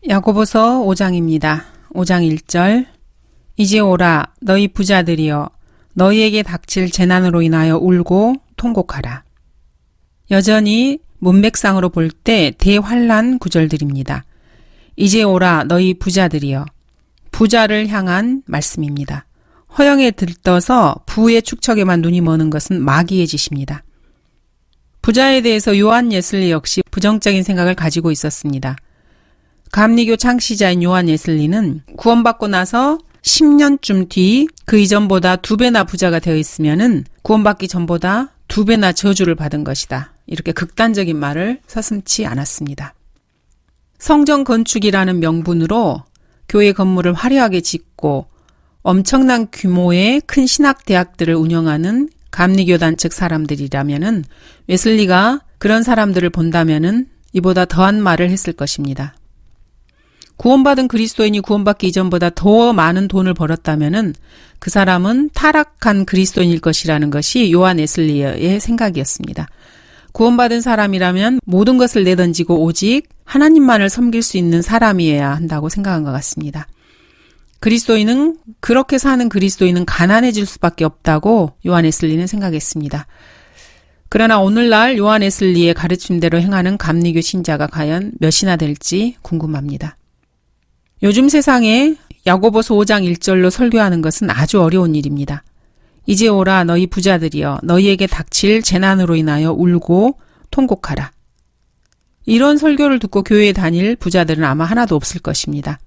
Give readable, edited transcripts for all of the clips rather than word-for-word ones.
야고보서 5장입니다. 5장 1절 이제 오라 너희 부자들이여 너희에게 닥칠 재난으로 인하여 울고 통곡하라. 여전히 문맥상으로 볼 때 대환란 구절들입니다. 이제 오라 너희 부자들이여 부자를 향한 말씀입니다. 허영에 들떠서 부의 축척에만 눈이 머는 것은 마귀의 짓입니다. 부자에 대해서 요한 예슬리 역시 부정적인 생각을 가지고 있었습니다. 감리교 창시자인 요한 예슬리는 구원받고 나서 10년쯤 뒤 그 이전보다 2배나 부자가 되어 있으면은 구원받기 전보다 2배나 저주를 받은 것이다. 이렇게 극단적인 말을 서슴지 않았습니다. 성전 건축이라는 명분으로 교회 건물을 화려하게 짓고 엄청난 규모의 큰 신학대학들을 운영하는 감리교단 측 사람들이라면은 웨슬리가 그런 사람들을 본다면은 이보다 더한 말을 했을 것입니다. 구원받은 그리스도인이 구원받기 이전보다 더 많은 돈을 벌었다면은 그 사람은 타락한 그리스도인일 것이라는 것이 요한 웨슬리의 생각이었습니다. 구원받은 사람이라면 모든 것을 내던지고 오직 하나님만을 섬길 수 있는 사람이어야 한다고 생각한 것 같습니다. 그렇게 사는 그리스도인은 가난해질 수밖에 없다고 요한 웨슬리는 생각했습니다. 그러나 오늘날 요한 웨슬리의 가르침대로 행하는 감리교 신자가 과연 몇이나 될지 궁금합니다. 요즘 세상에 야고보서 5장 1절로 설교하는 것은 아주 어려운 일입니다. 이제 오라 너희 부자들이여 너희에게 닥칠 재난으로 인하여 울고 통곡하라. 이런 설교를 듣고 교회에 다닐 부자들은 아마 하나도 없을 것입니다.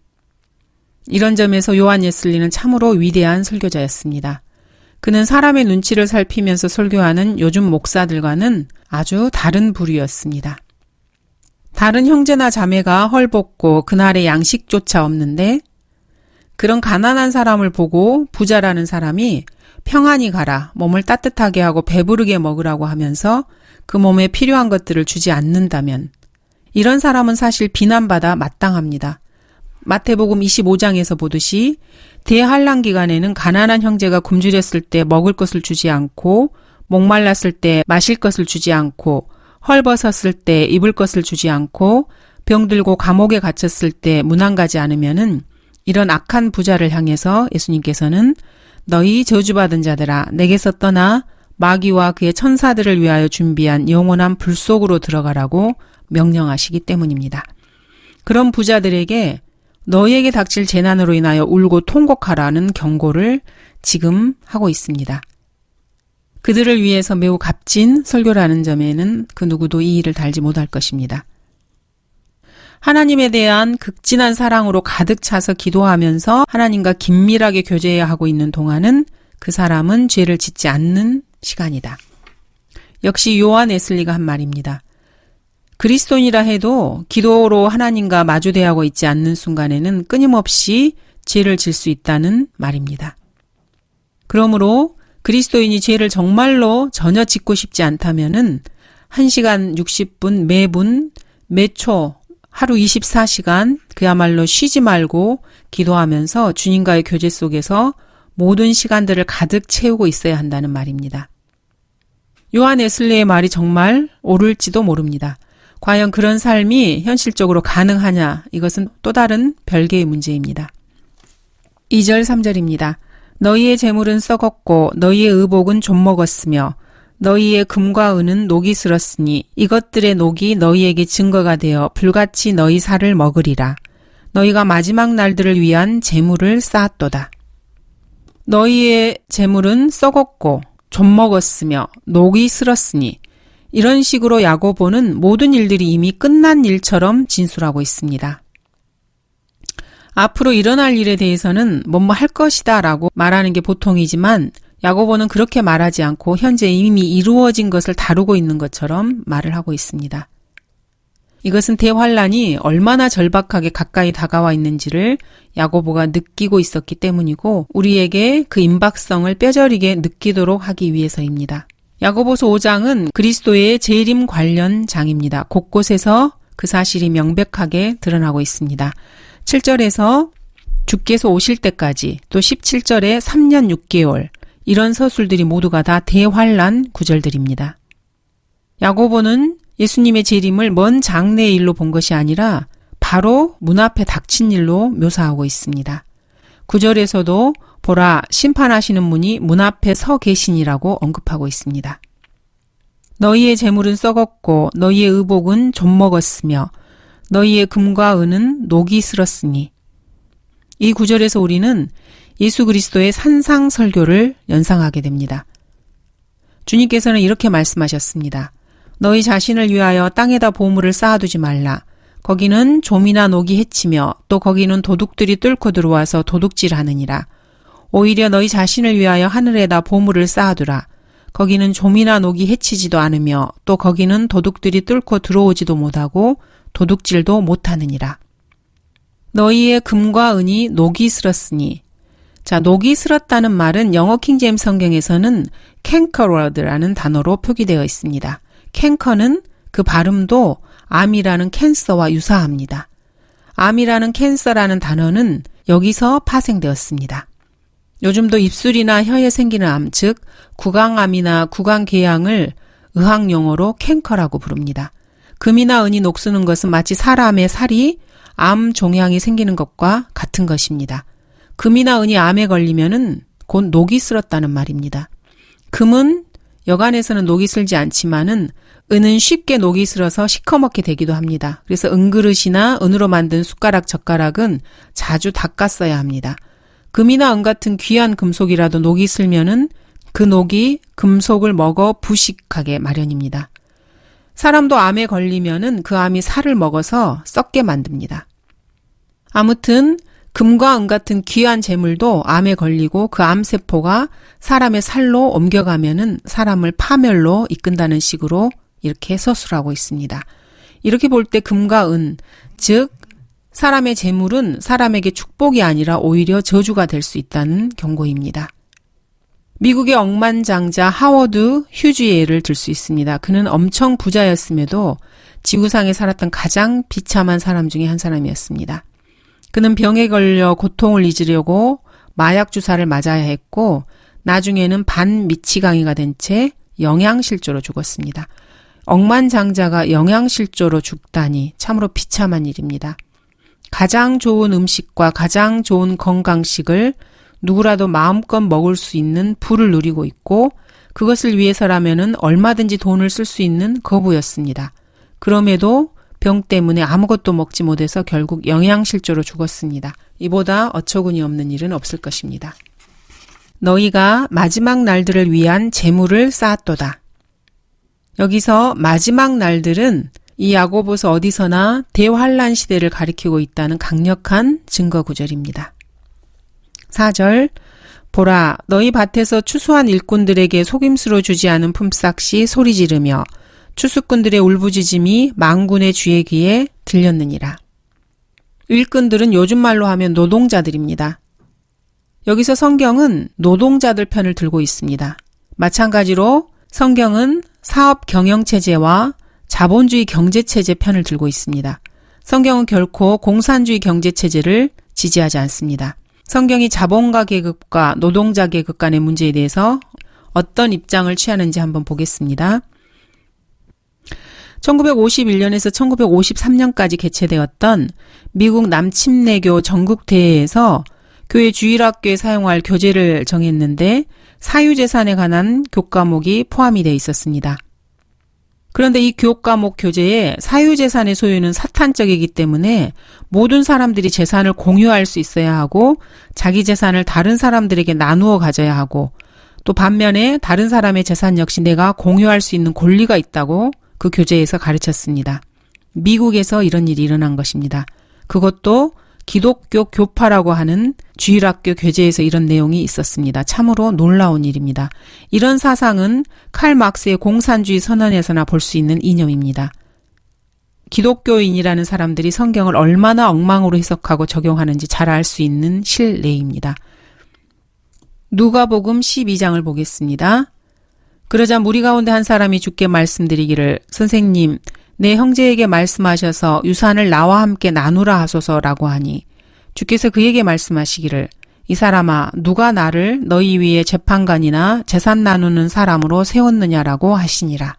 이런 점에서 요한 웨슬리는 참으로 위대한 설교자였습니다. 그는 사람의 눈치를 살피면서 설교하는 요즘 목사들과는 아주 다른 부류였습니다. 다른 형제나 자매가 헐벗고 그날의 양식조차 없는데 그런 가난한 사람을 보고 부자라는 사람이 평안히 가라, 몸을 따뜻하게 하고 배부르게 먹으라고 하면서 그 몸에 필요한 것들을 주지 않는다면 이런 사람은 사실 비난받아 마땅합니다. 마태복음 25장에서 보듯이 대환란 기간에는 가난한 형제가 굶주렸을 때 먹을 것을 주지 않고 목말랐을 때 마실 것을 주지 않고 헐벗었을 때 입을 것을 주지 않고 병들고 감옥에 갇혔을 때 문안 가지 않으면은 이런 악한 부자를 향해서 예수님께서는 너희 저주받은 자들아 내게서 떠나 마귀와 그의 천사들을 위하여 준비한 영원한 불 속으로 들어가라고 명령하시기 때문입니다. 그런 부자들에게 너희에게 닥칠 재난으로 인하여 울고 통곡하라는 경고를 지금 하고 있습니다. 그들을 위해서 매우 값진 설교라는 점에는 그 누구도 이의를 달지 못할 것입니다. 하나님에 대한 극진한 사랑으로 가득 차서 기도하면서 하나님과 긴밀하게 교제해야 하고 있는 동안은 그 사람은 죄를 짓지 않는 시간이다. 역시 요한 웨슬리가 한 말입니다. 그리스도인이라 해도 기도로 하나님과 마주대하고 있지 않는 순간에는 끊임없이 죄를 질 수 있다는 말입니다. 그러므로 그리스도인이 죄를 정말로 전혀 짓고 싶지 않다면은 1시간 60분 매분 매초 하루 24시간 그야말로 쉬지 말고 기도하면서 주님과의 교제 속에서 모든 시간들을 가득 채우고 있어야 한다는 말입니다. 요한 웨슬리의 말이 정말 옳을지도 모릅니다. 과연 그런 삶이 현실적으로 가능하냐? 이것은 또 다른 별개의 문제입니다. 2절 3절입니다. 너희의 재물은 썩었고 너희의 의복은 좀먹었으며 너희의 금과 은은 녹이 슬었으니 이것들의 녹이 너희에게 증거가 되어 불같이 너희 살을 먹으리라. 너희가 마지막 날들을 위한 재물을 쌓았도다. 너희의 재물은 썩었고 좀먹었으며 녹이 슬었으니 이런 식으로 야고보는 모든 일들이 이미 끝난 일처럼 진술하고 있습니다. 앞으로 일어날 일에 대해서는 뭐뭐 할 것이다 라고 말하는 게 보통이지만 야고보는 그렇게 말하지 않고 현재 이미 이루어진 것을 다루고 있는 것처럼 말을 하고 있습니다. 이것은 대환란이 얼마나 절박하게 가까이 다가와 있는지를 야고보가 느끼고 있었기 때문이고 우리에게 그 임박성을 뼈저리게 느끼도록 하기 위해서입니다. 야고보서 5장은 그리스도의 재림 관련 장입니다. 곳곳에서 그 사실이 명백하게 드러나고 있습니다. 7절에서 주께서 오실 때까지 또 17절에 3년 6개월 이런 서술들이 모두가 다 대환란 구절들입니다. 야고보는 예수님의 재림을 먼 장래의 일로 본 것이 아니라 바로 문 앞에 닥친 일로 묘사하고 있습니다. 9절에서도 보라 심판하시는 분이 문 앞에 서 계시니라고 언급하고 있습니다. 너희의 재물은 썩었고 너희의 의복은 좀 먹었으며 너희의 금과 은은 녹이 슬었으니. 이 9절에서 우리는 예수 그리스도의 산상 설교를 연상하게 됩니다. 주님께서는 이렇게 말씀하셨습니다. 너희 자신을 위하여 땅에다 보물을 쌓아두지 말라. 거기는 좀이나 녹이 해치며 또 거기는 도둑들이 뚫고 들어와서 도둑질하느니라. 오히려 너희 자신을 위하여 하늘에다 보물을 쌓아두라. 거기는 좀이나 녹이 해치지도 않으며 또 거기는 도둑들이 뚫고 들어오지도 못하고 도둑질도 못하느니라. 너희의 금과 은이 녹이 슬었으니. 자, 녹이 슬었다는 말은 영어 킹제임스 성경에서는 cankerrod라는 단어로 표기되어 있습니다. 캔커는 그 발음도 암이라는 캔서와 유사합니다. 암이라는 캔서라는 단어는 여기서 파생되었습니다. 요즘도 입술이나 혀에 생기는 암, 즉 구강암이나 구강궤양을 의학용어로 캔커라고 부릅니다. 금이나 은이 녹쓰는 것은 마치 사람의 살이 암 종양이 생기는 것과 같은 것입니다. 금이나 은이 암에 걸리면은 곧 녹이 슬었다는 말입니다. 금은 여간에서는 녹이 슬지 않지만은 은은 쉽게 녹이 슬어서 시커멓게 되기도 합니다. 그래서 은그릇이나 은으로 만든 숟가락, 젓가락은 자주 닦았어야 합니다. 금이나 은 같은 귀한 금속이라도 녹이 슬면은 그 녹이 금속을 먹어 부식하게 마련입니다. 사람도 암에 걸리면은 그 암이 살을 먹어서 썩게 만듭니다. 아무튼 금과 은 같은 귀한 재물도 암에 걸리고 그 암세포가 사람의 살로 옮겨가면은 사람을 파멸로 이끈다는 식으로 이렇게 서술하고 있습니다. 이렇게 볼 때 금과 은, 즉 사람의 재물은 사람에게 축복이 아니라 오히려 저주가 될 수 있다는 경고입니다. 미국의 억만장자 하워드 휴지의 예를 들 수 있습니다. 그는 엄청 부자였음에도 지구상에 살았던 가장 비참한 사람 중에 한 사람이었습니다. 그는 병에 걸려 고통을 잊으려고 마약 주사를 맞아야 했고 나중에는 반미치광이가 된 채 영양실조로 죽었습니다. 억만장자가 영양실조로 죽다니 참으로 비참한 일입니다. 가장 좋은 음식과 가장 좋은 건강식을 누구라도 마음껏 먹을 수 있는 부를 누리고 있고 그것을 위해서라면은 얼마든지 돈을 쓸 수 있는 거부였습니다. 그럼에도 병 때문에 아무것도 먹지 못해서 결국 영양실조로 죽었습니다. 이보다 어처구니 없는 일은 없을 것입니다. 너희가 마지막 날들을 위한 재물을 쌓았도다. 여기서 마지막 날들은 이 야고보서 어디서나 대환란 시대를 가리키고 있다는 강력한 증거 구절입니다. 4절 보라 너희 밭에서 추수한 일꾼들에게 속임수로 주지 않은 품삯이 소리 지르며 추수꾼들의 울부짖음이 만군의 주의 귀에 들렸느니라. 일꾼들은 요즘 말로 하면 노동자들입니다. 여기서 성경은 노동자들 편을 들고 있습니다. 마찬가지로 성경은 사업 경영체제와 자본주의 경제체제 편을 들고 있습니다. 성경은 결코 공산주의 경제체제를 지지하지 않습니다. 성경이 자본가 계급과 노동자 계급 간의 문제에 대해서 어떤 입장을 취하는지 한번 보겠습니다. 1951년에서 1953년까지 개최되었던 미국 남침례교 전국대회에서 교회 주일학교에 사용할 교재를 정했는데 사유재산에 관한 교과목이 포함이 되어 있었습니다. 그런데 이 교과목 교재에 사유재산의 소유는 사탄적이기 때문에 모든 사람들이 재산을 공유할 수 있어야 하고 자기 재산을 다른 사람들에게 나누어 가져야 하고 또 반면에 다른 사람의 재산 역시 내가 공유할 수 있는 권리가 있다고 그 교재에서 가르쳤습니다. 미국에서 이런 일이 일어난 것입니다. 그것도 기독교 교파라고 하는 주일학교 교재에서 이런 내용이 있었습니다. 참으로 놀라운 일입니다. 이런 사상은 칼 막스의 공산주의 선언에서나 볼 수 있는 이념입니다. 기독교인이라는 사람들이 성경을 얼마나 엉망으로 해석하고 적용하는지 잘 알 수 있는 실례입니다. 누가복음 12장을 보겠습니다. 그러자 무리 가운데 한 사람이 주께 말씀드리기를 선생님 내 형제에게 말씀하셔서 유산을 나와 함께 나누라 하소서라고 하니 주께서 그에게 말씀하시기를 이 사람아 누가 나를 너희 위에 재판관이나 재산 나누는 사람으로 세웠느냐라고 하시니라.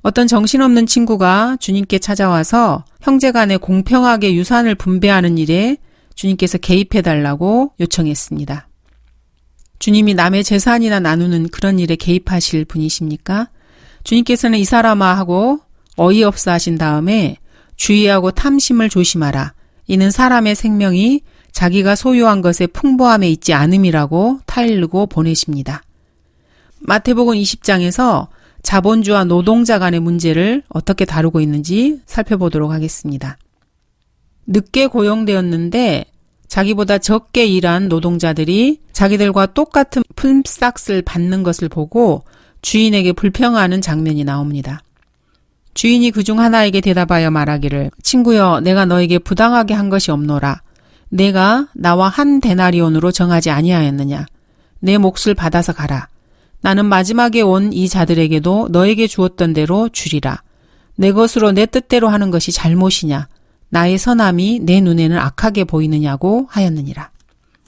어떤 정신없는 친구가 주님께 찾아와서 형제간에 공평하게 유산을 분배하는 일에 주님께서 개입해달라고 요청했습니다. 주님이 남의 재산이나 나누는 그런 일에 개입하실 분이십니까? 주님께서는 이 사람아 하고 어이없어 하신 다음에 주의하고 탐심을 조심하라. 이는 사람의 생명이 자기가 소유한 것의 풍부함에 있지 않음이라고 타일르고 보내십니다. 마태복음 20장에서 자본주와 노동자 간의 문제를 어떻게 다루고 있는지 살펴보도록 하겠습니다. 늦게 고용되었는데 자기보다 적게 일한 노동자들이 자기들과 똑같은 품삯을 받는 것을 보고 주인에게 불평하는 장면이 나옵니다. 주인이 그중 하나에게 대답하여 말하기를 친구여 내가 너에게 부당하게 한 것이 없노라. 내가 나와 한 데나리온으로 정하지 아니하였느냐. 내 몫을 받아서 가라. 나는 마지막에 온 이 자들에게도 너에게 주었던 대로 주리라. 내 것으로 내 뜻대로 하는 것이 잘못이냐. 나의 선함이 내 눈에는 악하게 보이느냐고 하였느니라.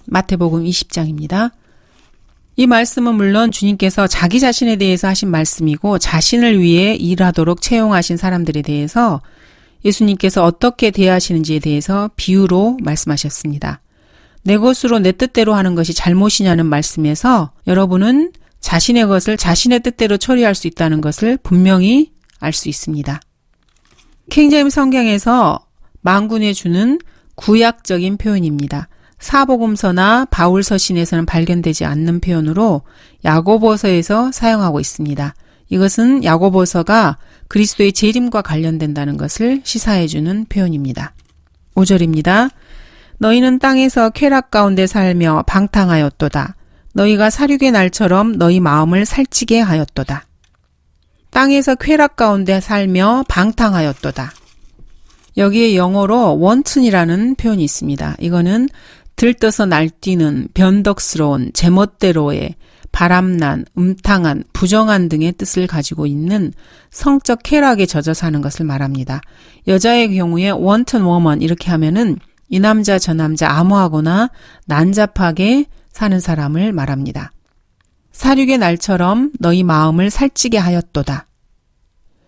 마태복음 20장입니다. 이 말씀은 물론 주님께서 자기 자신에 대해서 하신 말씀이고 자신을 위해 일하도록 채용하신 사람들에 대해서 예수님께서 어떻게 대하시는지에 대해서 비유로 말씀하셨습니다. 내 것으로 내 뜻대로 하는 것이 잘못이냐는 말씀에서 여러분은 자신의 것을 자신의 뜻대로 처리할 수 있다는 것을 분명히 알 수 있습니다. 킹제임스 성경에서 만군에 주는 구약적인 표현입니다. 사복음서나 바울 서신에서는 발견되지 않는 표현으로 야고보서에서 사용하고 있습니다. 이것은 야고보서가 그리스도의 재림과 관련된다는 것을 시사해주는 표현입니다. 5절입니다. 너희는 땅에서 쾌락 가운데 살며 방탕하였도다. 너희가 사륙의 날처럼 너희 마음을 살찌게 하였도다. 땅에서 쾌락 가운데 살며 방탕하였도다. 여기에 영어로 wanton이라는 표현이 있습니다. 이거는 들떠서 날뛰는, 변덕스러운, 제멋대로의, 바람난, 음탕한, 부정한 등의 뜻을 가지고 있는 성적 쾌락에 젖어 사는 것을 말합니다. 여자의 경우에 wanton woman 이렇게 하면은 이 남자 저 남자 암호하거나 난잡하게 사는 사람을 말합니다. 사륙의 날처럼 너희 마음을 살찌게 하였도다.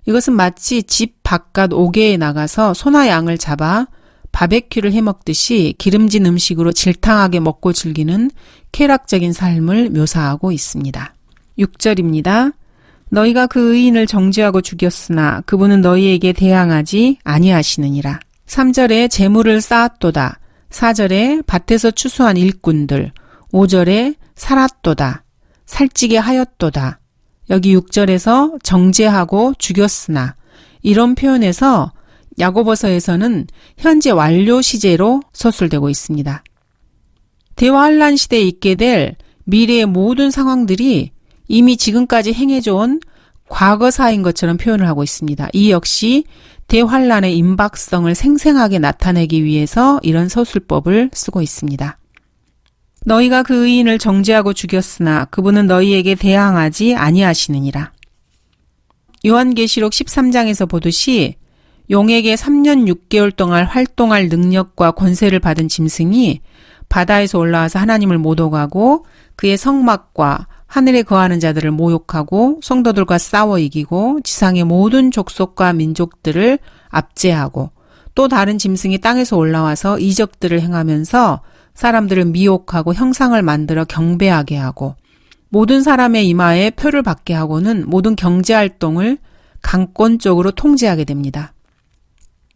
이것은 마치 집 바깥 옥외에 나가서 소나 양을 잡아 바베큐를 해먹듯이 기름진 음식으로 질탕하게 먹고 즐기는 쾌락적인 삶을 묘사하고 있습니다. 6절입니다. 너희가 그 의인을 정죄하고 죽였으나 그분은 너희에게 대항하지 아니하시느니라. 3절에 재물을 쌓았도다. 4절에 밭에서 추수한 일꾼들. 5절에 살았도다. 살찌게 하였도다. 여기 6절에서 정죄하고 죽였으나 이런 표현에서 야고보서에서는 현재 완료 시제로 서술되고 있습니다. 대환란 시대에 있게 될 미래의 모든 상황들이 이미 지금까지 행해져온 과거사인 것처럼 표현을 하고 있습니다. 이 역시 대환란의 임박성을 생생하게 나타내기 위해서 이런 서술법을 쓰고 있습니다. 너희가 그 의인을 정죄하고 죽였으나 그분은 너희에게 대항하지 아니하시느니라. 요한계시록 13장에서 보듯이 용에게 3년 6개월 동안 활동할 능력과 권세를 받은 짐승이 바다에서 올라와서 하나님을 모독하고 그의 성막과 하늘에 거하는 자들을 모욕하고 성도들과 싸워 이기고 지상의 모든 족속과 민족들을 압제하고 또 다른 짐승이 땅에서 올라와서 이적들을 행하면서 사람들을 미혹하고 형상을 만들어 경배하게 하고 모든 사람의 이마에 표를 받게 하고는 모든 경제활동을 강권적으로 통제하게 됩니다.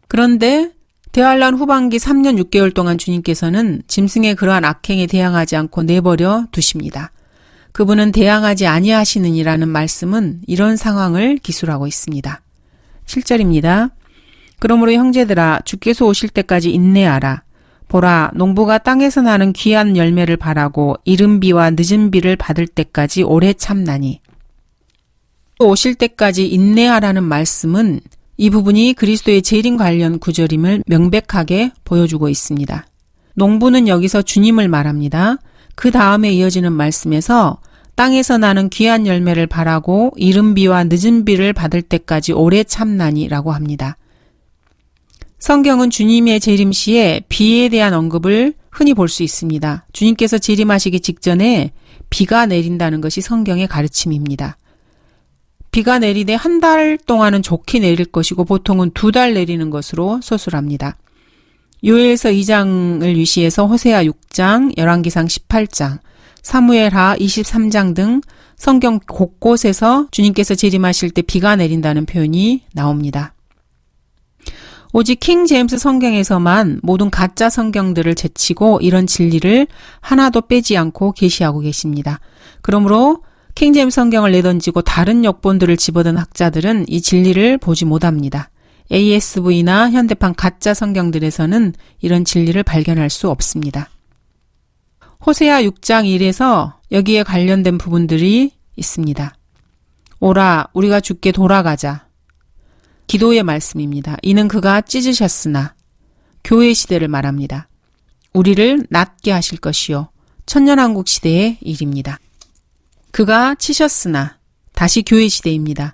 그런데 대환란 후반기 3년 6개월 동안 주님께서는 짐승의 그러한 악행에 대항하지 않고 내버려 두십니다. 그분은 대항하지 아니하시느니라는 말씀은 이런 상황을 기술하고 있습니다. 7절입니다. 그러므로 형제들아 주께서 오실 때까지 인내하라. 보라 농부가 땅에서 나는 귀한 열매를 바라고 이른 비와 늦은 비를 받을 때까지 오래 참나니. 오실 때까지 인내하라는 말씀은 이 부분이 그리스도의 재림 관련 구절임을 명백하게 보여주고 있습니다. 농부는 여기서 주님을 말합니다. 그 다음에 이어지는 말씀에서 땅에서 나는 귀한 열매를 바라고 이른 비와 늦은 비를 받을 때까지 오래 참나니라고 합니다. 성경은 주님의 재림 시에 비에 대한 언급을 흔히 볼 수 있습니다. 주님께서 재림하시기 직전에 비가 내린다는 것이 성경의 가르침입니다. 비가 내리되 한 달 동안은 좋게 내릴 것이고 보통은 2달 내리는 것으로 서술합니다. 요엘서 2장을 위시해서 호세아 6장, 열왕기상 18장, 사무엘하 23장 등 성경 곳곳에서 주님께서 재림하실 때 비가 내린다는 표현이 나옵니다. 오직 킹 제임스 성경에서만 모든 가짜 성경들을 제치고 이런 진리를 하나도 빼지 않고 계시하고 계십니다. 그러므로 킹 제임스 성경을 내던지고 다른 역본들을 집어든 학자들은 이 진리를 보지 못합니다. ASV나 현대판 가짜 성경들에서는 이런 진리를 발견할 수 없습니다. 호세아 6장 1에서 여기에 관련된 부분들이 있습니다. 오라, 우리가 주께 돌아가자. 기도의 말씀입니다. 이는 그가 찢으셨으나 교회 시대를 말합니다. 우리를 낫게 하실 것이요. 천년왕국 시대의 일입니다. 그가 치셨으나 다시 교회 시대입니다.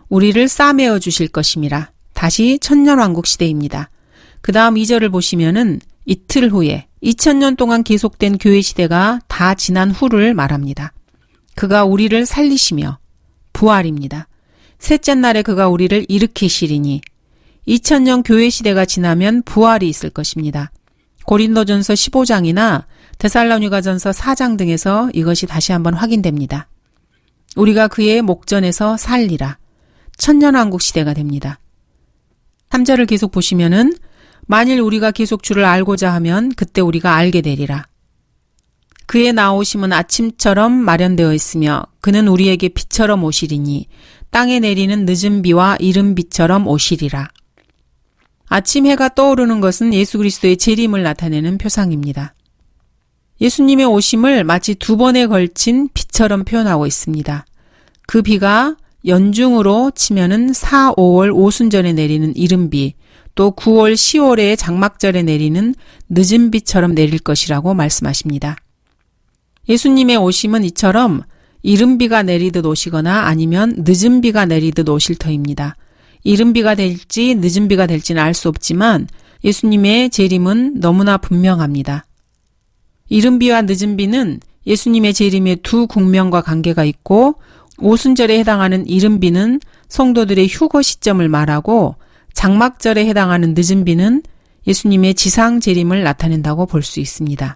우리를 싸매어 주실 것임이라. 다시 천년왕국 시대입니다. 그 다음 2절을 보시면은 이틀 후에 2000년 동안 계속된 교회 시대가 다 지난 후를 말합니다. 그가 우리를 살리시며 부활입니다. 셋째 날에 그가 우리를 일으키시리니 2000년 교회 시대가 지나면 부활이 있을 것입니다. 고린도전서 15장이나 데살로니가전서 4장 등에서 이것이 다시 한번 확인됩니다. 우리가 그의 목전에서 살리라. 천년왕국 시대가 됩니다. 3절을 계속 보시면은 만일 우리가 계속 주를 알고자 하면 그때 우리가 알게 되리라. 그의 나오심은 아침처럼 마련되어 있으며 그는 우리에게 비처럼 오시리니 땅에 내리는 늦은 비와 이른 비처럼 오시리라. 아침 해가 떠오르는 것은 예수 그리스도의 재림을 나타내는 표상입니다. 예수님의 오심을 마치 2번에 걸친 비처럼 표현하고 있습니다. 그 비가 연중으로 치면은 4, 5월 오순절에 내리는 이른 비, 또 9월, 10월의 장막절에 내리는 늦은 비처럼 내릴 것이라고 말씀하십니다. 예수님의 오심은 이처럼 이른 비가 내리듯 오시거나 아니면 늦은 비가 내리듯 오실 터입니다. 이른 비가 될지 늦은 비가 될지는 알 수 없지만 예수님의 재림은 너무나 분명합니다. 이른 비와 늦은 비는 예수님의 재림의 두 국면과 관계가 있고 오순절에 해당하는 이른 비는 성도들의 휴거 시점을 말하고 장막절에 해당하는 늦은 비는 예수님의 지상 재림을 나타낸다고 볼 수 있습니다.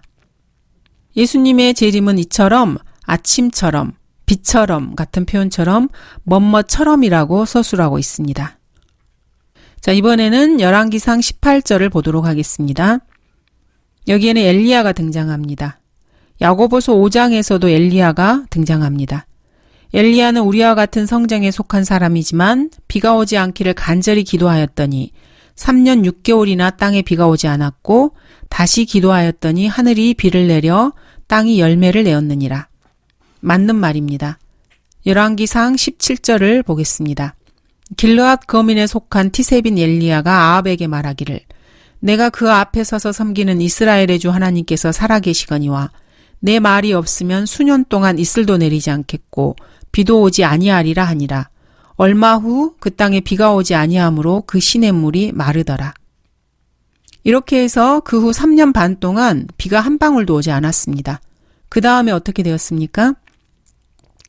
예수님의 재림은 이처럼 아침처럼 비처럼 같은 표현처럼 뭐뭐처럼이라고 서술하고 있습니다. 자, 이번에는 열왕기상 18절을 보도록 하겠습니다. 여기에는 엘리야가 등장합니다. 야고보서 5장에서도 엘리야가 등장합니다. 엘리야는 우리와 같은 성정에 속한 사람이지만 비가 오지 않기를 간절히 기도하였더니 3년 6개월이나 땅에 비가 오지 않았고 다시 기도하였더니 하늘이 비를 내려 땅이 열매를 내었느니라. 맞는 말입니다. 열왕기상 17절을 보겠습니다. 길르앗 거민에 속한 티세빈 엘리야가 아합에게 말하기를 내가 그 앞에 서서 섬기는 이스라엘의 주 하나님께서 살아계시거니와 내 말이 없으면 수년 동안 이슬도 내리지 않겠고 비도 오지 아니하리라 하니라. 얼마 후 그 땅에 비가 오지 아니하므로 그 시냇물이 마르더라. 이렇게 해서 그 후 3년 반 동안 비가 한 방울도 오지 않았습니다. 그 다음에 어떻게 되었습니까?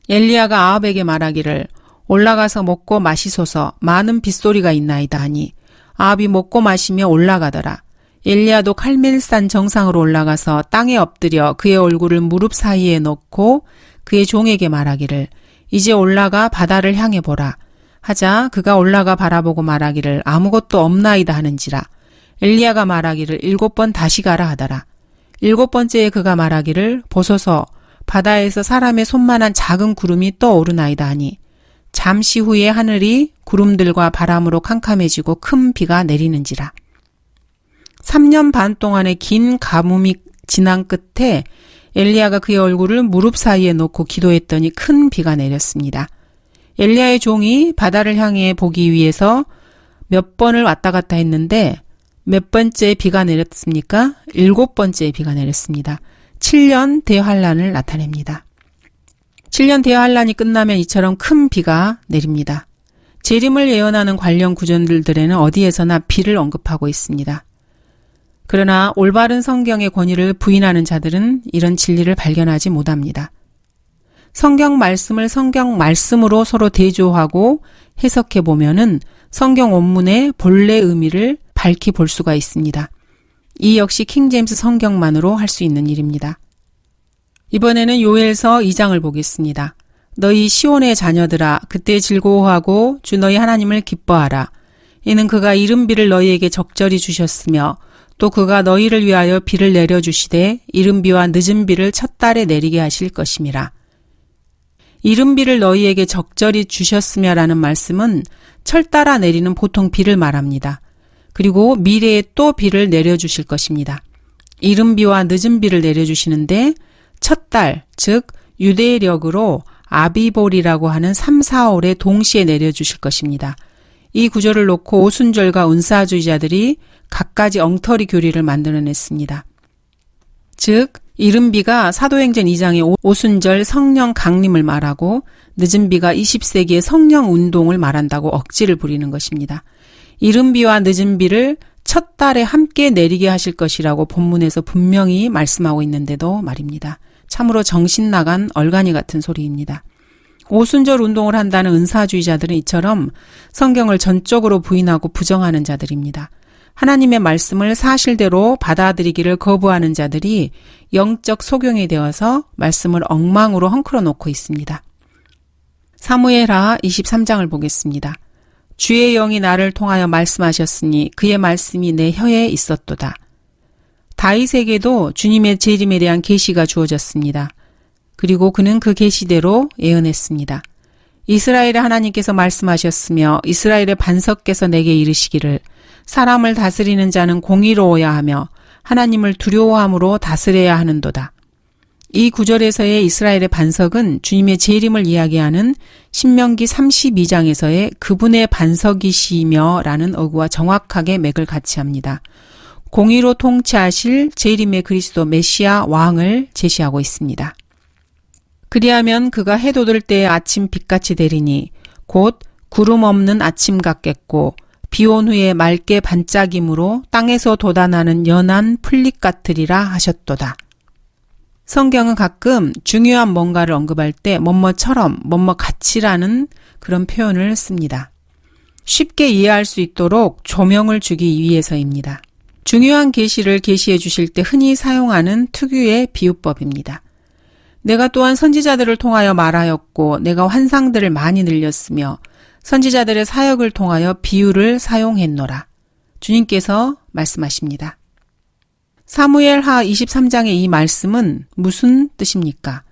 엘리야가 아합에게 말하기를 올라가서 먹고 마시소서 많은 빗소리가 있나이다 하니 아합이 먹고 마시며 올라가더라. 엘리야도 칼멜산 정상으로 올라가서 땅에 엎드려 그의 얼굴을 무릎 사이에 넣고 그의 종에게 말하기를 이제 올라가 바다를 향해 보라. 하자 그가 올라가 바라보고 말하기를 아무것도 없나이다 하는지라. 엘리야가 말하기를 7번 다시 가라 하더라. 7번째에 그가 말하기를 보소서 바다에서 사람의 손만한 작은 구름이 떠오르나이다 하니 잠시 후에 하늘이 구름들과 바람으로 캄캄해지고 큰 비가 내리는지라. 3년 반 동안의 긴 가뭄이 지난 끝에 엘리야가 그의 얼굴을 무릎 사이에 놓고 기도했더니 큰 비가 내렸습니다. 엘리야의 종이 바다를 향해 보기 위해서 몇 번을 왔다 갔다 했는데 몇 번째 비가 내렸습니까? 7번째 비가 내렸습니다. 7년 대환란을 나타냅니다. 7년 대환란이 끝나면 이처럼 큰 비가 내립니다. 재림을 예언하는 관련 구절들에는 어디에서나 비를 언급하고 있습니다. 그러나 올바른 성경의 권위를 부인하는 자들은 이런 진리를 발견하지 못합니다. 성경 말씀을 성경 말씀으로 서로 대조하고 해석해 보면은 성경 원문의 본래 의미를 밝히 볼 수가 있습니다. 이 역시 킹제임스 성경만으로 할 수 있는 일입니다. 이번에는 요엘서 2장을 보겠습니다. 너희 시온의 자녀들아 그때 즐거워하고 주 너희 하나님을 기뻐하라. 이는 그가 이른 비를 너희에게 적절히 주셨으며 또 그가 너희를 위하여 비를 내려주시되 이른 비와 늦은 비를 첫 달에 내리게 하실 것임이라. 이른 비를 너희에게 적절히 주셨으며 라는 말씀은 철 따라 내리는 보통 비를 말합니다. 그리고 미래에 또 비를 내려주실 것입니다. 이른 비와 늦은 비를 내려주시는데 첫 달, 즉 유대력으로 아비볼이라고 하는 3, 4월에 동시에 내려주실 것입니다. 이 구절을 놓고 오순절과 은사주의자들이 갖가지 엉터리 교리를 만들어냈습니다. 즉 이른 비가 사도행전 2장의 오순절 성령 강림을 말하고 늦은 비가 20세기의 성령 운동을 말한다고 억지를 부리는 것입니다. 이른 비와 늦은 비를 첫 달에 함께 내리게 하실 것이라고 본문에서 분명히 말씀하고 있는데도 말입니다. 참으로 정신 나간 얼간이 같은 소리입니다. 오순절 운동을 한다는 은사주의자들은 이처럼 성경을 전적으로 부인하고 부정하는 자들입니다. 하나님의 말씀을 사실대로 받아들이기를 거부하는 자들이 영적 소경이 되어서 말씀을 엉망으로 헝클어 놓고 있습니다. 사무엘하 23장을 보겠습니다. 주의 영이 나를 통하여 말씀하셨으니 그의 말씀이 내 혀에 있었도다. 다윗에게도 주님의 재림에 대한 계시가 주어졌습니다. 그리고 그는 그 계시대로 예언했습니다. 이스라엘의 하나님께서 말씀하셨으며 이스라엘의 반석께서 내게 이르시기를 사람을 다스리는 자는 공의로워야 하며 하나님을 두려워함으로 다스려야 하는도다. 이 구절에서의 이스라엘의 반석은 주님의 재림을 이야기하는 신명기 32장에서의 그분의 반석이시며 라는 어구와 정확하게 맥을 같이 합니다. 공의로 통치하실 재림의 그리스도 메시아 왕을 제시하고 있습니다. 그리하면 그가 해 돋을 때의 아침 빛같이 되리니 곧 구름 없는 아침 같겠고 비온 후에 맑게 반짝임으로 땅에서 돋아나는 연한 풀잎 같으리라 하셨도다. 성경은 가끔 중요한 뭔가를 언급할 때 뭐뭐처럼 뭐뭐같이라는 그런 표현을 씁니다. 쉽게 이해할 수 있도록 조명을 주기 위해서입니다. 중요한 계시를 계시해 주실 때 흔히 사용하는 특유의 비유법입니다. 내가 또한 선지자들을 통하여 말하였고 내가 환상들을 많이 늘렸으며 선지자들의 사역을 통하여 비유를 사용했노라. 주님께서 말씀하십니다. 사무엘하 23장의 이 말씀은 무슨 뜻입니까?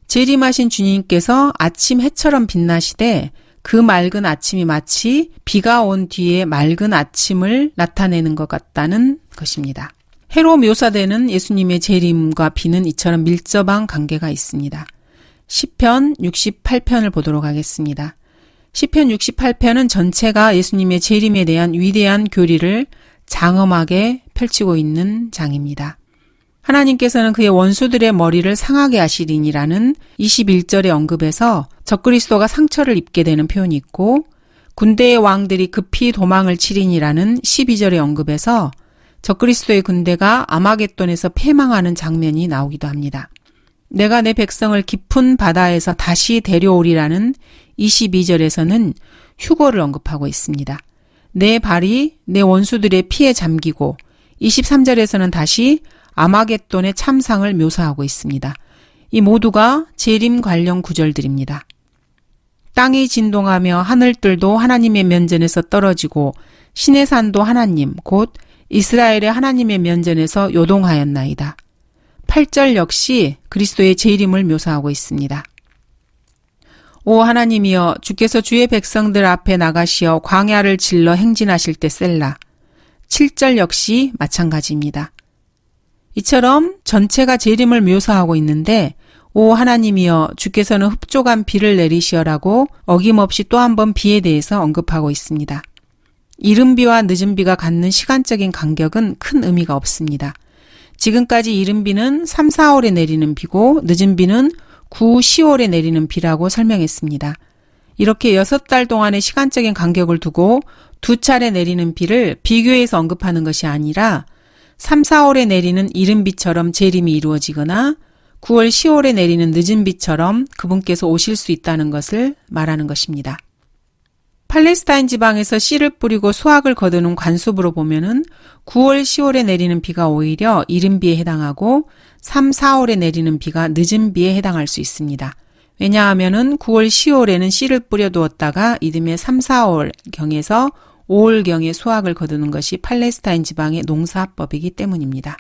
재림하신 주님께서 아침 해처럼 빛나시되 그 맑은 아침이 마치 비가 온 뒤에 맑은 아침을 나타내는 것 같다는 것입니다. 해로 묘사되는 예수님의 재림과 비는 이처럼 밀접한 관계가 있습니다. 시편 68편을 보도록 하겠습니다. 시편 68편은 전체가 예수님의 재림에 대한 위대한 교리를 장엄하게 펼치고 있는 장입니다. 하나님께서는 그의 원수들의 머리를 상하게 하시리니라는 21절의 언급에서 적그리스도가 상처를 입게 되는 표현이 있고 군대의 왕들이 급히 도망을 치리니라는 12절의 언급에서 적그리스도의 군대가 아마겟돈에서 패망하는 장면이 나오기도 합니다. 내가 내 백성을 깊은 바다에서 다시 데려오리라는 22절에서는 휴거를 언급하고 있습니다. 내 발이 내 원수들의 피에 잠기고 23절에서는 다시 아마겟돈의 참상을 묘사하고 있습니다. 이 모두가 재림 관련 구절들입니다. 땅이 진동하며 하늘들도 하나님의 면전에서 떨어지고 신의 산도 하나님 곧 이스라엘의 하나님의 면전에서 요동하였나이다. 8절 역시 그리스도의 재림을 묘사하고 있습니다. 오 하나님이여 주께서 주의 백성들 앞에 나가시어 광야를 질러 행진하실 때 셀라. 7절 역시 마찬가지입니다. 이처럼 전체가 재림을 묘사하고 있는데 오 하나님이여 주께서는 흡족한 비를 내리시어라고 어김없이 또 한 번 비에 대해서 언급하고 있습니다. 이른 비와 늦은 비가 갖는 시간적인 간격은 큰 의미가 없습니다. 지금까지 이른 비는 3, 4월에 내리는 비고 늦은 비는 9, 10월에 내리는 비라고 설명했습니다. 이렇게 6달 동안의 시간적인 간격을 두고 두 차례 내리는 비를 비교해서 언급하는 것이 아니라 3, 4월에 내리는 이른 비처럼 재림이 이루어지거나 9월, 10월에 내리는 늦은 비처럼 그분께서 오실 수 있다는 것을 말하는 것입니다. 팔레스타인 지방에서 씨를 뿌리고 수확을 거두는 관습으로 보면은 9월, 10월에 내리는 비가 오히려 이른 비에 해당하고 3, 4월에 내리는 비가 늦은 비에 해당할 수 있습니다. 왜냐하면은 9월, 10월에는 씨를 뿌려두었다가 이듬해 3, 4월경에서 5월경에 수확을 거두는 것이 팔레스타인 지방의 농사법이기 때문입니다.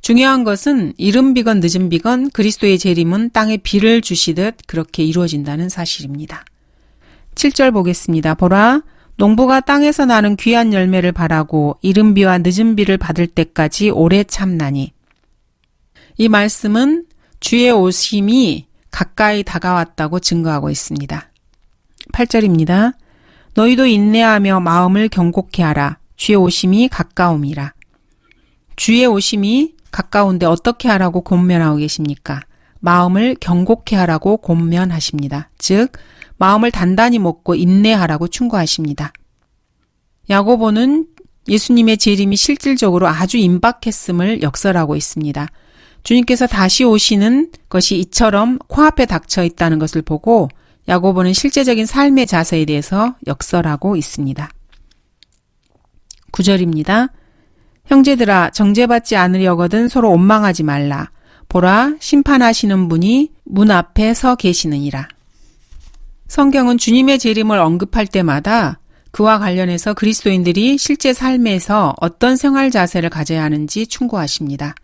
중요한 것은 이른 비건 늦은 비건 그리스도의 재림은 땅에 비를 주시듯 그렇게 이루어진다는 사실입니다. 7절 보겠습니다. 보라, 농부가 땅에서 나는 귀한 열매를 바라고 이른 비와 늦은 비를 받을 때까지 오래 참나니. 이 말씀은 주의 오심이 가까이 다가왔다고 증거하고 있습니다. 8절입니다. 너희도 인내하며 마음을 경고케 하라. 주의 오심이 가까움이라. 주의 오심이 가까운데 어떻게 하라고 권면하고 계십니까? 마음을 경고케 하라고 권면하십니다. 즉 마음을 단단히 먹고 인내하라고 충고하십니다. 야고보는 예수님의 재림이 실질적으로 아주 임박했음을 역설하고 있습니다. 주님께서 다시 오시는 것이 이처럼 코앞에 닥쳐 있다는 것을 보고 야고보는 실제적인 삶의 자세에 대해서 역설하고 있습니다. 9절입니다. 형제들아, 정죄받지 않으려거든 서로 원망하지 말라. 보라, 심판하시는 분이 문 앞에 서 계시느니라. 성경은 주님의 재림을 언급할 때마다 그와 관련해서 그리스도인들이 실제 삶에서 어떤 생활 자세를 가져야 하는지 충고하십니다.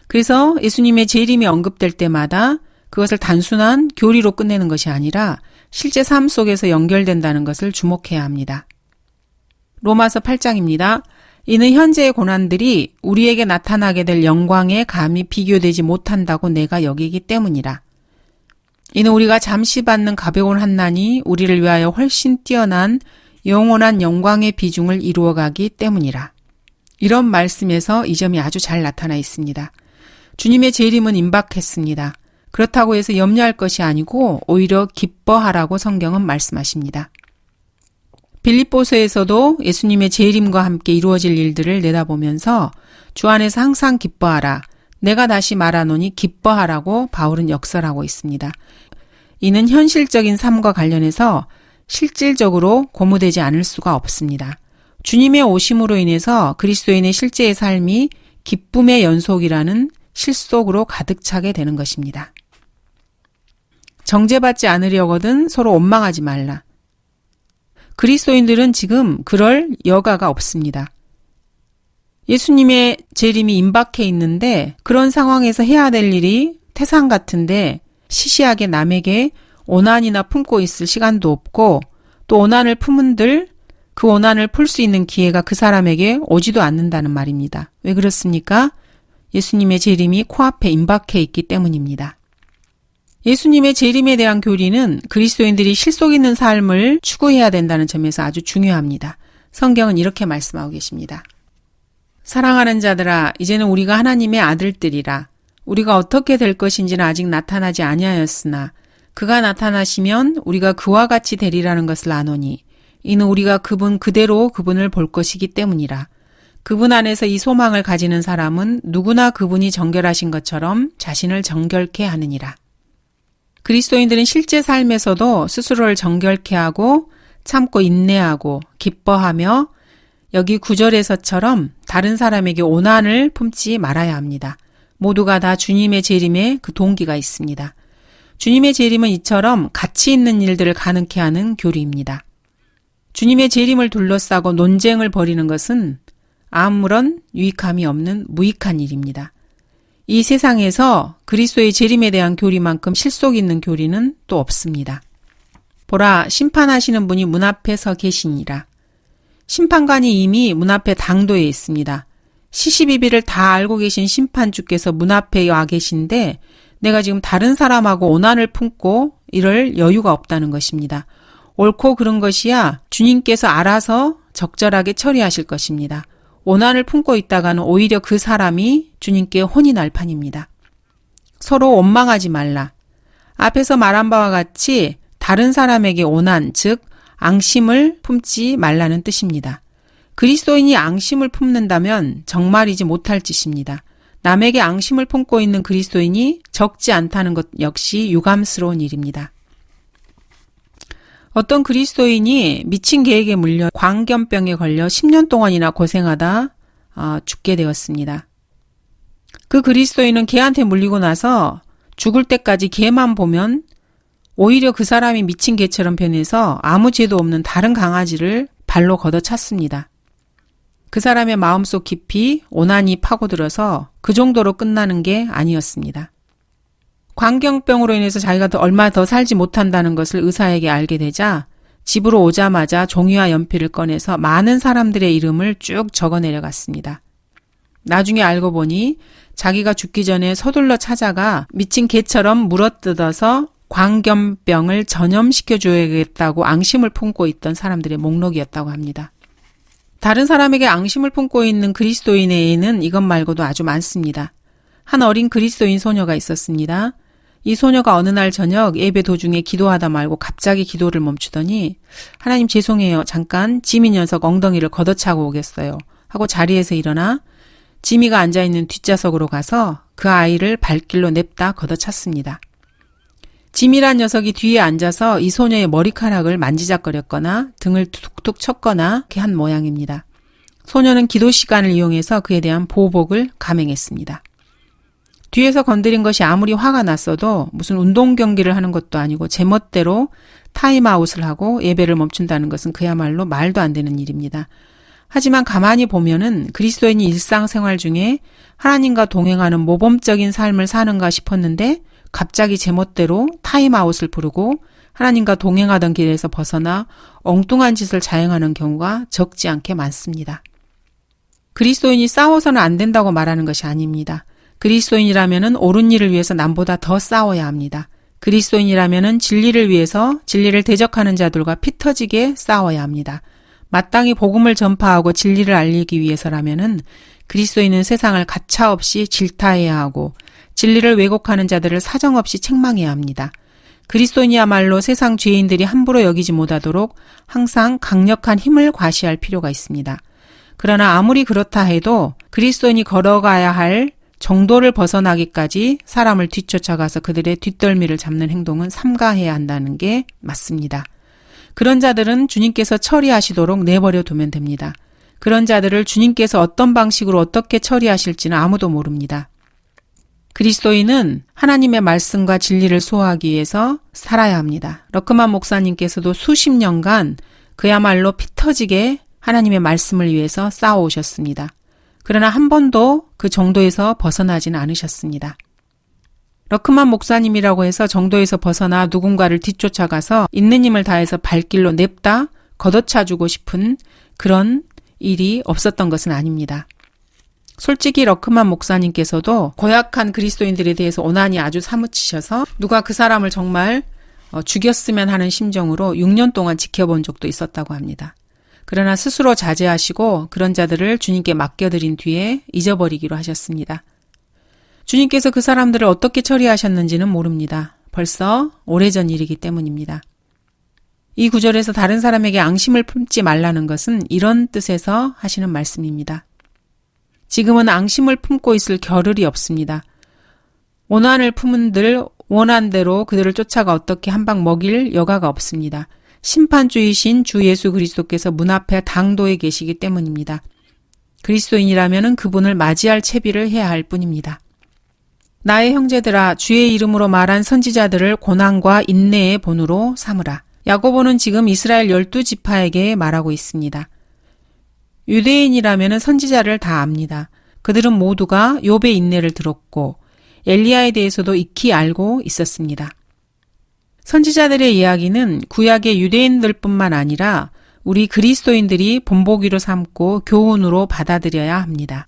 그래서 예수님의 재림이 언급될 때마다 그것을 단순한 교리로 끝내는 것이 아니라 실제 삶 속에서 연결된다는 것을 주목해야 합니다. 로마서 8장입니다. 이는 현재의 고난들이 우리에게 나타나게 될 영광에 감히 비교되지 못한다고 내가 여기기 때문이라. 이는 우리가 잠시 받는 가벼운 환난이 우리를 위하여 훨씬 뛰어난 영원한 영광의 비중을 이루어가기 때문이라. 이런 말씀에서 이 점이 아주 잘 나타나 있습니다. 주님의 재림은 임박했습니다. 그렇다고 해서 염려할 것이 아니고 오히려 기뻐하라고 성경은 말씀하십니다. 빌립보서에서도 예수님의 재림과 함께 이루어질 일들을 내다보면서 주 안에서 항상 기뻐하라. 내가 다시 말하노니 기뻐하라고 바울은 역설하고 있습니다. 이는 현실적인 삶과 관련해서 실질적으로 고무되지 않을 수가 없습니다. 주님의 오심으로 인해서 그리스도인의 실제의 삶이 기쁨의 연속이라는 실속으로 가득 차게 되는 것입니다. 정죄받지 않으려거든 서로 원망하지 말라. 그리스도인들은 지금 그럴 여가가 없습니다. 예수님의 재림이 임박해 있는데 그런 상황에서 해야 될 일이 태산 같은데 시시하게 남에게 오난이나 품고 있을 시간도 없고 또 오난을 품은들 그 오난을 풀 수 있는 기회가 그 사람에게 오지도 않는다는 말입니다. 왜 그렇습니까? 예수님의 재림이 코앞에 임박해 있기 때문입니다. 예수님의 재림에 대한 교리는 그리스도인들이 실속 있는 삶을 추구해야 된다는 점에서 아주 중요합니다. 성경은 이렇게 말씀하고 계십니다. 사랑하는 자들아, 이제는 우리가 하나님의 아들들이라. 우리가 어떻게 될 것인지는 아직 나타나지 아니하였으나 그가 나타나시면 우리가 그와 같이 되리라는 것을 아노니 이는 우리가 그분 그대로 그분을 볼 것이기 때문이라. 그분 안에서 이 소망을 가지는 사람은 누구나 그분이 정결하신 것처럼 자신을 정결케 하느니라. 그리스도인들은 실제 삶에서도 스스로를 정결케 하고 참고 인내하고 기뻐하며 여기 9절에서처럼 다른 사람에게 오난을 품지 말아야 합니다. 모두가 다 주님의 재림에 그 동기가 있습니다. 주님의 재림은 이처럼 가치 있는 일들을 가능케 하는 교리입니다. 주님의 재림을 둘러싸고 논쟁을 벌이는 것은 아무런 유익함이 없는 무익한 일입니다. 이 세상에서 그리스도의 재림에 대한 교리만큼 실속 있는 교리는 또 없습니다. 보라, 심판하시는 분이 문 앞에 서 계시니라. 심판관이 이미 문 앞에 당도해 있습니다. 시시비비를 다 알고 계신 심판주께서 문 앞에 와 계신데 내가 지금 다른 사람하고 오난을 품고 이럴 여유가 없다는 것입니다. 옳고 그른 것이야 주님께서 알아서 적절하게 처리하실 것입니다. 오난을 품고 있다가는 오히려 그 사람이 주님께 혼이 날 판입니다. 서로 원망하지 말라. 앞에서 말한 바와 같이 다른 사람에게 오난, 즉 앙심을 품지 말라는 뜻입니다. 그리스도인이 앙심을 품는다면 정말이지 못할 짓입니다. 남에게 앙심을 품고 있는 그리스도인이 적지 않다는 것 역시 유감스러운 일입니다. 어떤 그리스도인이 미친 개에게 물려 광견병에 걸려 10년 동안이나 고생하다 죽게 되었습니다. 그 그리스도인은 개한테 물리고 나서 죽을 때까지 개만 보면 오히려 그 사람이 미친 개처럼 변해서 아무 죄도 없는 다른 강아지를 발로 걷어찼습니다. 그 사람의 마음속 깊이 오난이 파고들어서 그 정도로 끝나는 게 아니었습니다. 광견병으로 인해서 자기가 얼마 더 살지 못한다는 것을 의사에게 알게 되자 집으로 오자마자 종이와 연필을 꺼내서 많은 사람들의 이름을 쭉 적어 내려갔습니다. 나중에 알고 보니 자기가 죽기 전에 서둘러 찾아가 미친 개처럼 물어뜯어서 광견병을 전염시켜줘야겠다고 앙심을 품고 있던 사람들의 목록이었다고 합니다. 다른 사람에게 앙심을 품고 있는 그리스도인의 예는 이것 말고도 아주 많습니다. 한 어린 그리스도인 소녀가 있었습니다. 이 소녀가 어느 날 저녁 예배 도중에 기도하다 말고 갑자기 기도를 멈추더니 하나님 죄송해요. 잠깐 지미 녀석 엉덩이를 걷어차고 오겠어요. 하고 자리에서 일어나 지미가 앉아있는 뒷좌석으로 가서 그 아이를 발길로 냅다 걷어찼습니다. 지미란 녀석이 뒤에 앉아서 이 소녀의 머리카락을 만지작거렸거나 등을 툭툭 쳤거나 이렇게 한 모양입니다. 소녀는 기도 시간을 이용해서 그에 대한 보복을 감행했습니다. 뒤에서 건드린 것이 아무리 화가 났어도 무슨 운동 경기를 하는 것도 아니고 제멋대로 타임아웃을 하고 예배를 멈춘다는 것은 그야말로 말도 안 되는 일입니다. 하지만 가만히 보면은 그리스도인이 일상생활 중에 하나님과 동행하는 모범적인 삶을 사는가 싶었는데 갑자기 제멋대로 타임아웃을 부르고 하나님과 동행하던 길에서 벗어나 엉뚱한 짓을 자행하는 경우가 적지 않게 많습니다. 그리스도인이 싸워서는 안 된다고 말하는 것이 아닙니다. 그리스도인이라면은 옳은 일을 위해서 남보다 더 싸워야 합니다. 그리스도인이라면은 진리를 위해서 진리를 대적하는 자들과 피 터지게 싸워야 합니다. 마땅히 복음을 전파하고 진리를 알리기 위해서라면은 그리스도인은 세상을 가차없이 질타해야 하고 진리를 왜곡하는 자들을 사정없이 책망해야 합니다. 그리스도인이야말로 세상 죄인들이 함부로 여기지 못하도록 항상 강력한 힘을 과시할 필요가 있습니다. 그러나 아무리 그렇다 해도 그리스도인이 걸어가야 할 정도를 벗어나기까지 사람을 뒤쫓아가서 그들의 뒷덜미를 잡는 행동은 삼가해야 한다는 게 맞습니다. 그런 자들은 주님께서 처리하시도록 내버려 두면 됩니다. 그런 자들을 주님께서 어떤 방식으로 어떻게 처리하실지는 아무도 모릅니다. 그리스도인은 하나님의 말씀과 진리를 수호하기 위해서 살아야 합니다. 러크만 목사님께서도 수십 년간 그야말로 피 터지게 하나님의 말씀을 위해서 싸워오셨습니다. 그러나 한 번도 그 정도에서 벗어나지는 않으셨습니다. 러크만 목사님이라고 해서 정도에서 벗어나 누군가를 뒤쫓아가서 있는 힘을 다해서 발길로 냅다 걷어차주고 싶은 그런 일이 없었던 것은 아닙니다. 솔직히 러크만 목사님께서도 고약한 그리스도인들에 대해서 오난이 아주 사무치셔서 누가 그 사람을 정말 죽였으면 하는 심정으로 6년 동안 지켜본 적도 있었다고 합니다. 그러나 스스로 자제하시고 그런 자들을 주님께 맡겨드린 뒤에 잊어버리기로 하셨습니다. 주님께서 그 사람들을 어떻게 처리하셨는지는 모릅니다. 벌써 오래전 일이기 때문입니다. 이 구절에서 다른 사람에게 앙심을 품지 말라는 것은 이런 뜻에서 하시는 말씀입니다. 지금은 앙심을 품고 있을 겨를이 없습니다. 원한을 품은들 원한대로 그들을 쫓아가 어떻게 한 방 먹일 여가가 없습니다. 심판주이신 주 예수 그리스도께서 문 앞에 당도에 계시기 때문입니다. 그리스도인이라면 그분을 맞이할 채비를 해야 할 뿐입니다. 나의 형제들아 주의 이름으로 말한 선지자들을 고난과 인내의 본으로 삼으라. 야고보는 지금 이스라엘 12지파에게 말하고 있습니다. 유대인이라면 선지자를 다 압니다. 그들은 모두가 욥의 인내를 들었고 엘리야에 대해서도 익히 알고 있었습니다. 선지자들의 이야기는 구약의 유대인들뿐만 아니라 우리 그리스도인들이 본보기로 삼고 교훈으로 받아들여야 합니다.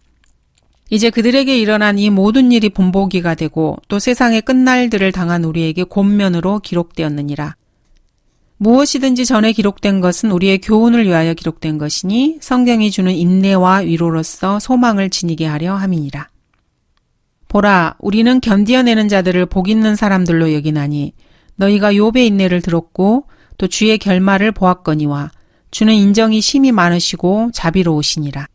이제 그들에게 일어난 이 모든 일이 본보기가 되고 또 세상의 끝날들을 당한 우리에게 권면으로 기록되었느니라. 무엇이든지 전에 기록된 것은 우리의 교훈을 위하여 기록된 것이니 성경이 주는 인내와 위로로서 소망을 지니게 하려 함이니라. 보라, 우리는 견디어내는 자들을 복 있는 사람들로 여기나니 너희가 욥의 인내를 들었고 또 주의 결말을 보았거니와 주는 인정이 심히 많으시고 자비로우시니라.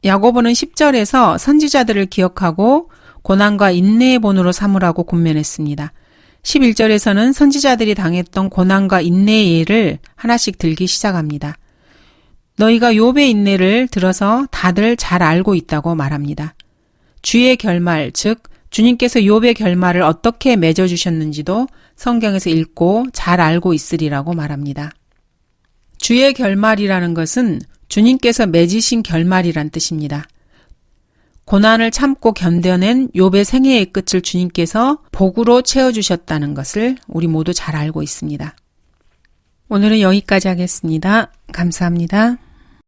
야고보는 10절에서 선지자들을 기억하고 고난과 인내의 본으로 삼으라고 권면했습니다. 11절에서는 선지자들이 당했던 고난과 인내의 예를 하나씩 들기 시작합니다. 너희가 욥의 인내를 들어서 다들 잘 알고 있다고 말합니다. 주의 결말, 즉 주님께서 욥의 결말을 어떻게 맺어주셨는지도 성경에서 읽고 잘 알고 있으리라고 말합니다. 주의 결말이라는 것은 주님께서 맺으신 결말이란 뜻입니다. 고난을 참고 견뎌낸 욥의 생애의 끝을 주님께서 복으로 채워주셨다는 것을 우리 모두 잘 알고 있습니다. 오늘은 여기까지 하겠습니다. 감사합니다.